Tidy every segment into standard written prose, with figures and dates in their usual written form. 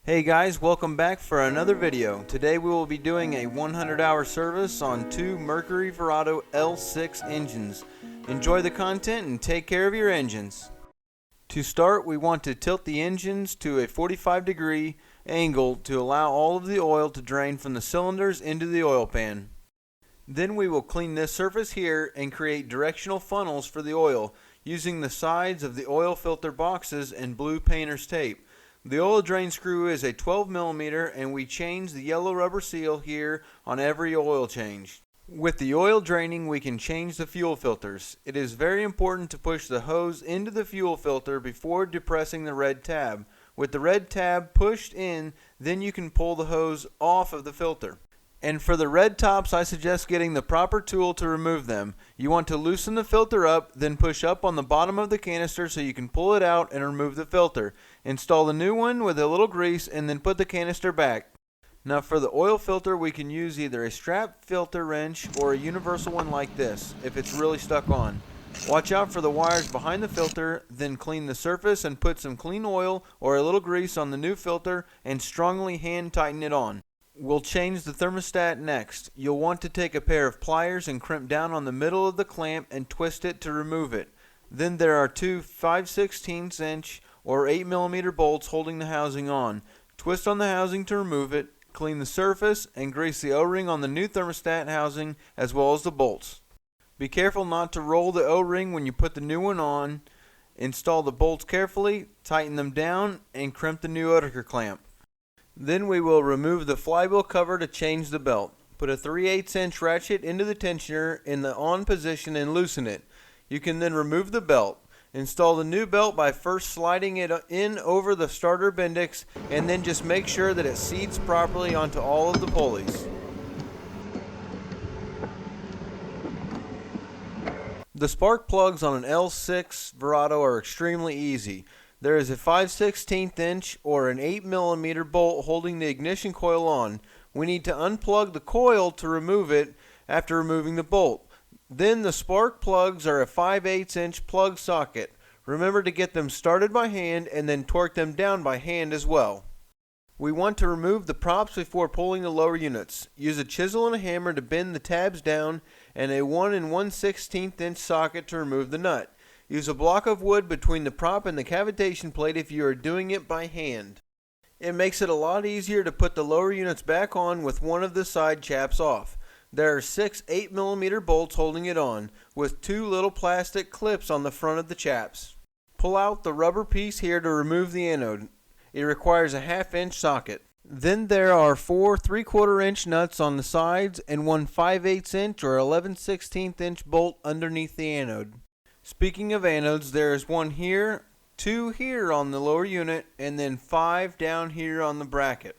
Hey guys, welcome back for another video. Today we will be doing a 100-hour service on two Mercury Verado L6 engines. Enjoy the content and take care of your engines. To start, we want to tilt the engines to a 45-degree angle to allow all of the oil to drain from the cylinders into the oil pan. Then we will clean this surface here and create directional funnels for the oil using the sides of the oil filter boxes and blue painter's tape. The oil drain screw is a 12mm and we change the yellow rubber seal here on every oil change. With the oil draining, we can change the fuel filters. It is very important to push the hose into the fuel filter before depressing the red tab. With the red tab pushed in, then you can pull the hose off of the filter. And for the red tops, I suggest getting the proper tool to remove them. You want to loosen the filter up, then push up on the bottom of the canister so you can pull it out and remove the filter. Install the new one with a little grease and then put the canister back. Now for the oil filter, we can use either a strap filter wrench or a universal one like this if it's really stuck on. Watch out for the wires behind the filter, then clean the surface and put some clean oil or a little grease on the new filter and strongly hand tighten it on. We'll change the thermostat next. You'll want to take a pair of pliers and crimp down on the middle of the clamp and twist it to remove it. Then there are two 5/16 inch or 8mm bolts holding the housing on. Twist on the housing to remove it, clean the surface, and grease the O-ring on the new thermostat housing as well as the bolts. Be careful not to roll the O-ring when you put the new one on. Install the bolts carefully, tighten them down, and crimp the new Oetker clamp. Then we will remove the flywheel cover to change the belt. Put a 3/8 inch ratchet into the tensioner in the on position and loosen it. You can then remove the belt. Install the new belt by first sliding it in over the starter bendix and then just make sure that it seats properly onto all of the pulleys. The spark plugs on an L6 Verado are extremely easy. There is a 5/16 inch or an 8mm bolt holding the ignition coil on. We need to unplug the coil to remove it after removing the bolt. Then the spark plugs are a 5/8 inch plug socket. Remember to get them started by hand and then torque them down by hand as well. We want to remove the props before pulling the lower units. Use a chisel and a hammer to bend the tabs down and a 1 1/16 inch socket to remove the nut. Use a block of wood between the prop and the cavitation plate if you are doing it by hand. It makes it a lot easier to put the lower units back on with one of the side chaps off. There are 6 8mm bolts holding it on, with 2 little plastic clips on the front of the chaps. Pull out the rubber piece here to remove the anode. It requires a 1/2 inch socket. Then there are 4 3/4 inch nuts on the sides and one 5/8 inch or 11/16 inch bolt underneath the anode. Speaking of anodes, there is one here, 2 here on the lower unit, and then 5 down here on the bracket.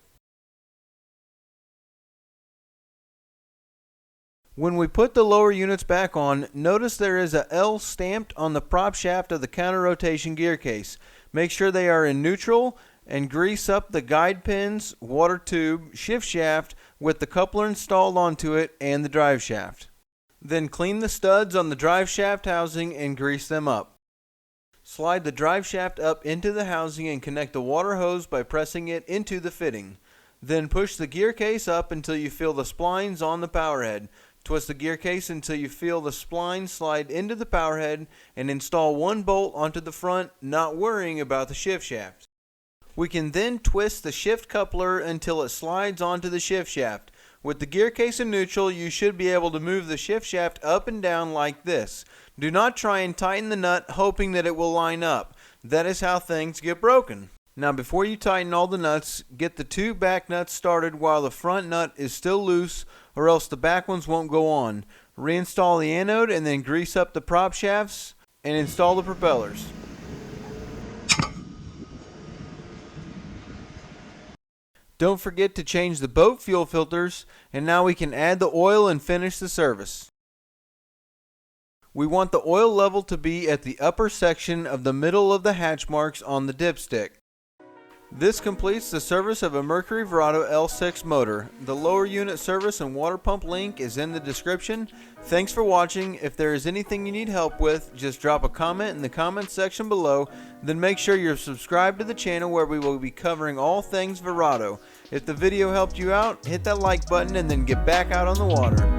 When we put the lower units back on, notice there is a L stamped on the prop shaft of the counter rotation gear case. Make sure they are in neutral and grease up the guide pins, water tube, shift shaft with the coupler installed onto it and the drive shaft. Then clean the studs on the drive shaft housing and grease them up. Slide the drive shaft up into the housing and connect the water hose by pressing it into the fitting. Then push the gear case up until you feel the splines on the power head. Twist the gear case until you feel the spline slide into the power head and install one bolt onto the front, not worrying about the shift shaft. We can then twist the shift coupler until it slides onto the shift shaft. With the gear case in neutral, you should be able to move the shift shaft up and down like this. Do not try and tighten the nut hoping that it will line up. That is how things get broken. Now before you tighten all the nuts, get the 2 back nuts started while the front nut is still loose or else the back ones won't go on. Reinstall the anode and then grease up the prop shafts and install the propellers. Don't forget to change the boat fuel filters, and now we can add the oil and finish the service. We want the oil level to be at the upper section of the middle of the hatch marks on the dipstick. This completes the service of a Mercury Verado L6 motor. The lower unit service and water pump link is in the description. Thanks for watching. If there is anything you need help with, just drop a comment in the comments section below. Then make sure you're subscribed to the channel where we will be covering all things Verado. If the video helped you out, hit that like button and then get back out on the water.